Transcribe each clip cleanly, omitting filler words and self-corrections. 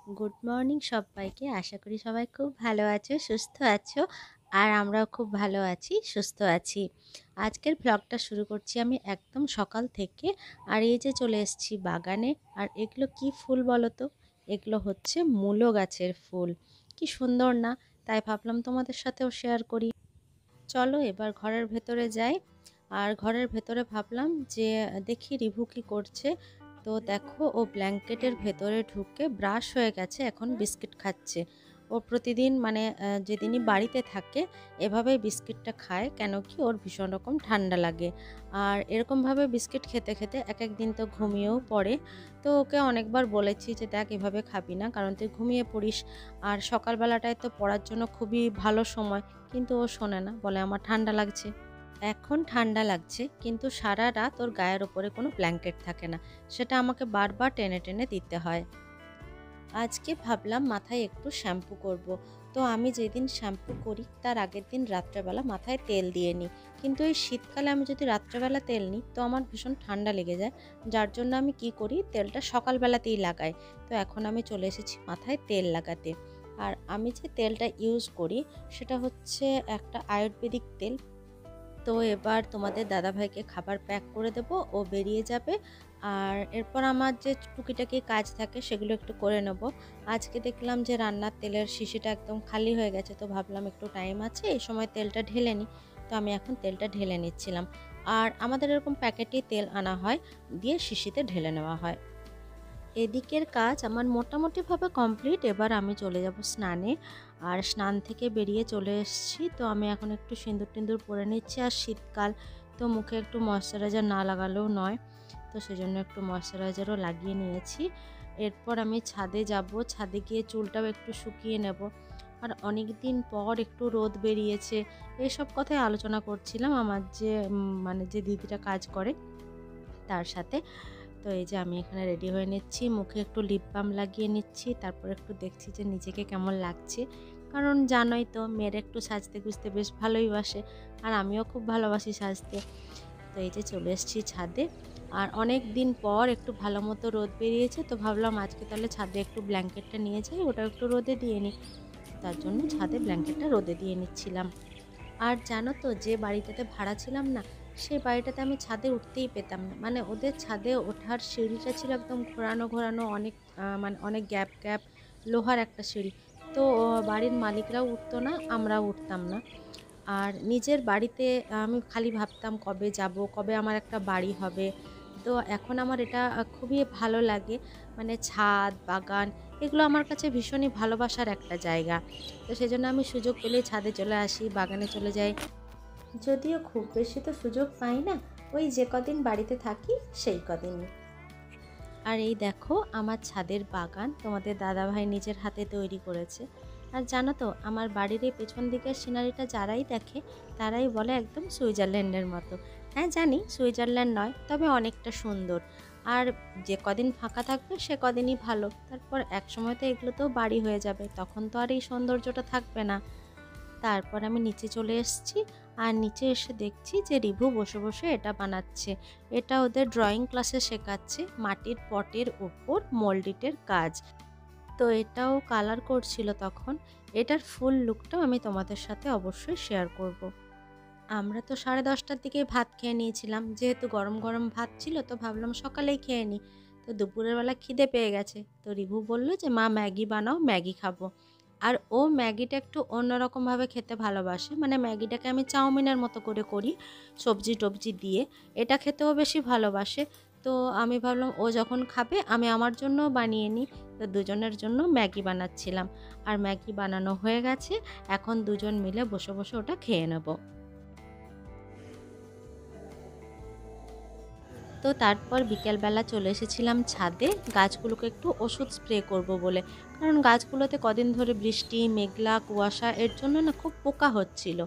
Good morning সবাইকে। আশা করি সবাই খুব ভালো আছো, সুস্থ আছো। আর আমরাও খুব ভালো আছি, সুস্থ আছি। আজকের ব্লগটা শুরু করছি আমি একদম সকাল থেকে। আর এই যে চলে এসেছি বাগানে। আর এগুলো কি ফুল বলো তো? এগুলো হচ্ছে মূলো গাছের ফুল। কি সুন্দর না? তাই ভাবলাম তোমাদের সাথেও শেয়ার করি। চলো এবার ঘরের ভেতরে যাই। আর ঘরের ভেতরে ভাবলাম যে দেখি রিভু কি করছে। তো দেখো ও ব্ল্যাঙ্কেটের ভেতরে ঢুকে ব্রাশ হয়ে গেছে, এখন বিস্কিট খাচ্ছে। ও প্রতিদিন মানে যেদিনই বাড়িতে থাকে এভাবেই বিস্কিটটা খায়, কেন কি ওর ভীষণ রকম ঠান্ডা লাগে। আর এরকমভাবে বিস্কিট খেতে খেতে এক এক দিন তো ঘুমিয়েও পড়ে। তো ওকে অনেকবার বলেছি যে দেখ এভাবে খাবি না, কারণ তুই ঘুমিয়ে পড়িস। আর সকালবেলাটায় তো পড়ার জন্য খুবই ভালো সময়, কিন্তু ও শোনে না, বলে আমার ঠান্ডা লাগছে। এখন ঠান্ডা লাগছে কিন্তু সারা রাত ওর গায়ের ওপরে কোনো ব্ল্যাঙ্কেট থাকে না, সেটা আমাকে বারবার টেনে টেনে দিতে হয়। আজকে ভাবলাম মাথায় একটু শ্যাম্পু করব। তো আমি যেদিন শ্যাম্পু করি তার আগের দিন রাত্রেবেলা মাথায় তেল দিয়ে নিই। কিন্তু এই শীতকালে আমি যদি রাত্রেবেলা তেল নিই তো আমার ভীষণ ঠান্ডা লেগে যায়। যার জন্য আমি কি করি, তেলটা সকালবেলাতেই লাগাই। তো এখন আমি চলে এসেছি মাথায় তেল লাগাতে। আর আমি যে তেলটা ইউজ করি সেটা হচ্ছে একটা আয়ুর্বেদিক তেল। তো এবার তোমাদের দাদাভাইকে খাবার প্যাক করে দেব, ও বেরিয়ে যাবে। আর এরপর আমার যে টুকিটাকি কাজ থাকে সেগুলো একটু করে নেব। আজকে দেখলাম যে রান্নার তেলের শিশিটা একদম খালি হয়ে গেছে, তো ভাবলাম একটু টাইম আছে এই সময় তেলটা ঢেলে নিই। তো আমি এখন তেলটা ঢেলে নিচ্ছিলাম। আর আমাদের এরকম প্যাকেটেই তেল আনা হয়, দিয়ে শিশিতে ঢেলে নেওয়া হয়। এদিকের কাজ আমার মোটামুটিভাবে কমপ্লিট। এবার আমি চলে যাব স্নানে। আর স্নান থেকে বেরিয়ে চলে এসেছি। তো আমি এখন একটু সিঁদুর টিন্দুর পরে নিচ্ছি। আর শীতকাল, তো মুখে একটু ময়শ্চারাইজার না লাগালেও নয়। তো সেজন্য একটু ময়শ্চারাইজারও লাগিয়ে নিয়েছি। এরপর আমি ছাদে যাব, ছাদে গিয়ে চুলটাও একটু শুকিয়ে নেব। আর অনেক দিন পর একটু রোদ বেরিয়েছে, এইসব কথাই আলোচনা করছিলাম আমার যে মানে যে দিদিটা কাজ করে তার সাথে। তো এই যে আমি এখানে রেডি হয়ে নিচ্ছি, মুখে একটু লিপ বাম লাগিয়ে নিচ্ছি, তারপর একটু দেখছি যে নিজেকে কেমন লাগছে। কারণ জানোই তো মেয়ের একটু সাজতে গুজতে বেশ ভালোই বাসে, আর আমিও খুব ভালোবাসি সাজতে। তো এই যে চলে এসেছি ছাদে। আর অনেক দিন পর একটু ভালো মতো রোদ বেরিয়েছে, তো ভাবলাম আজকে তাহলে ছাদে একটু ব্ল্যাঙ্কেটটা নিয়ে যাই, ওটা একটু রোদে দিয়ে নিই। তার জন্য ছাদে ব্ল্যাঙ্কেটটা রোদে দিয়ে নিচ্ছিলাম। আর জানো তো যে বাড়িটাতে ভাড়া ছিলাম না, সেই বাড়িটাতে আমি ছাদে উঠতেই পেতাম না। মানে ওদের ছাদে ওঠার সিঁড়িটা ছিল একদম ঘোরানো ঘোরানো, অনেক মানে অনেক গ্যাপ গ্যাপ, লোহার একটা সিঁড়ি। তো বাড়ির মালিকরাও উঠতো না, আমরাও উঠতাম না। আর নিজের বাড়িতে আমি খালি ভাবতাম কবে যাব, কবে আমার একটা বাড়ি হবে। তো এখন আমার এটা খুবই ভালো লাগে। মানে ছাদ বাগান এগুলো আমার কাছে ভীষণই ভালোবাসার একটা জায়গা। তো সেজন্য আমি সুযোগ পেলেই ছাদে চলে আসি, বাগানে চলে যাই। যদিও খুব বেশি তো সুযোগ পাই না, ওই যে কদিন বাড়িতে থাকি সেই কদিনই। আর এই দেখো আমার ছাদের বাগান তোমাদের দাদাভাই নিজের হাতে তৈরি করেছে। আর জানো তো আমার বাড়ির এই পেছন দিকের সিনারিটা যারাই দেখে তারাই বলে একদম সুইজারল্যান্ডের মতো। হ্যাঁ জানি সুইজারল্যান্ড নয়, তবে অনেকটা সুন্দর। আর যে কদিন ফাঁকা থাকবে সে কদিনই ভালো, তারপর এক সময় তো এগুলোতেও বাড়ি হয়ে যাবে, তখন তো আর এই সৌন্দর্যটা থাকবে না। তারপর আমি নিচে চলে এসেছি। আর নিচে এসে দেখছি যে রিভু বসে বসে এটা বানাচ্ছে। এটা ওদের ড্রয়িং ক্লাসে শেখাচ্ছে মাটির পটের ওপর মোল্ডিটের কাজ। তো এটাও কালার করছিল তখন। এটার ফুল লুকটাও আমি তোমাদের সাথে অবশ্যই শেয়ার করব। আমরা তো 10:30টার দিকে ভাত খেয়ে নিয়েছিলাম, যেহেতু গরম গরম ভাত ছিল তো ভাবলাম সকালেই খেয়ে নিই। তো দুপুরের বেলা খিদে পেয়ে গেছে, তো রিভু বলল যে মা ম্যাগি বানাও, ম্যাগি খাবো। আর ও ম্যাগিটা একটু অন্যরকমভাবে খেতে ভালোবাসে, মানে ম্যাগিটাকে আমি চাউমিনের মতো করে করি, সবজি টবজি দিয়ে। এটা খেতেও বেশি ভালোবাসে। তো আমি ভাবলাম ও যখন খাবে আমি আমার জন্যও বানিয়ে নিই। তো দুজনের জন্য ম্যাগি বানাচ্ছিলাম। আর ম্যাগি বানানো হয়ে গেছে, এখন দুজন মিলে বসে বসে ওটা খেয়ে নেব। তো তারপর বিকেলবেলা চলে এসেছিলাম ছাদে গাছগুলোকে একটু ওষুধ স্প্রে করব বলে। কারণ গাছগুলোতে কদিন ধরে বৃষ্টি মেঘলা কুয়াশা, এর জন্য না খুব পোকা হচ্ছিল।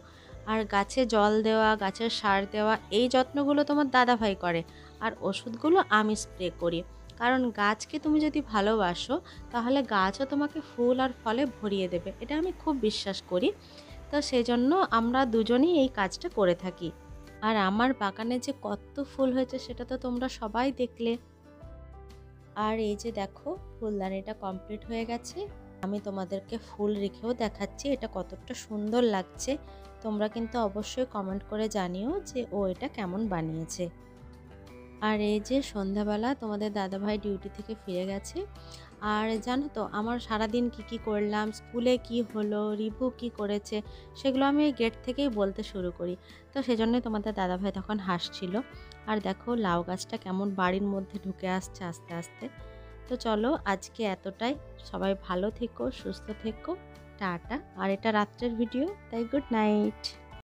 আর গাছে জল দেওয়া, গাছের সার দেওয়া, এই যত্নগুলো তোমার দাদাভাই করে। আর ওষুধগুলো আমি স্প্রে করি। কারণ গাছকে তুমি যদি ভালোবাসো তাহলে গাছও তোমাকে ফুল আর ফলে ভরিয়ে দেবে, এটা আমি খুব বিশ্বাস করি। তো সেই জন্য আমরা দুজনেই এই কাজটা করে থাকি। আর আমার বাগানে যে কত ফুল হয়েছে সেটা তো তোমরা সবাই দেখলে। আর এই যে দেখো ফুলদানিটা কমপ্লিট হয়ে গেছে। আমি তোমাদেরকে ফুল রেখেও দেখাচ্ছি এটা কতটা সুন্দর লাগছে। তোমরা কিন্তু অবশ্যই কমেন্ট করে জানিও যে ও এটা কেমন বানিয়েছে। আর এই যে সন্ধ্যাবেলা তোমাদের দাদাভাই ডিউটি থেকে ফিরে গেছে। আর জানো তো আমার সারাদিন কি করলাম, স্কুলে কি হলো, রিভু কি করেছে, সেগুলো আমি গেট থেকেই বলতে শুরু করি। তো সেজন্যই তোমাদের দাদাভাই তখন হাসছিল। আর দেখো লাউ গাছটা কেমন বাড়ির মধ্যে ঢুকে আসছে আস্তে আস্তে। তো চলো আজকে এতটাই। সবাই ভালো থেকো, সুস্থ থেকো, টাটা। আর এটা রাত্রের ভিডিও, তাই গুড নাইট।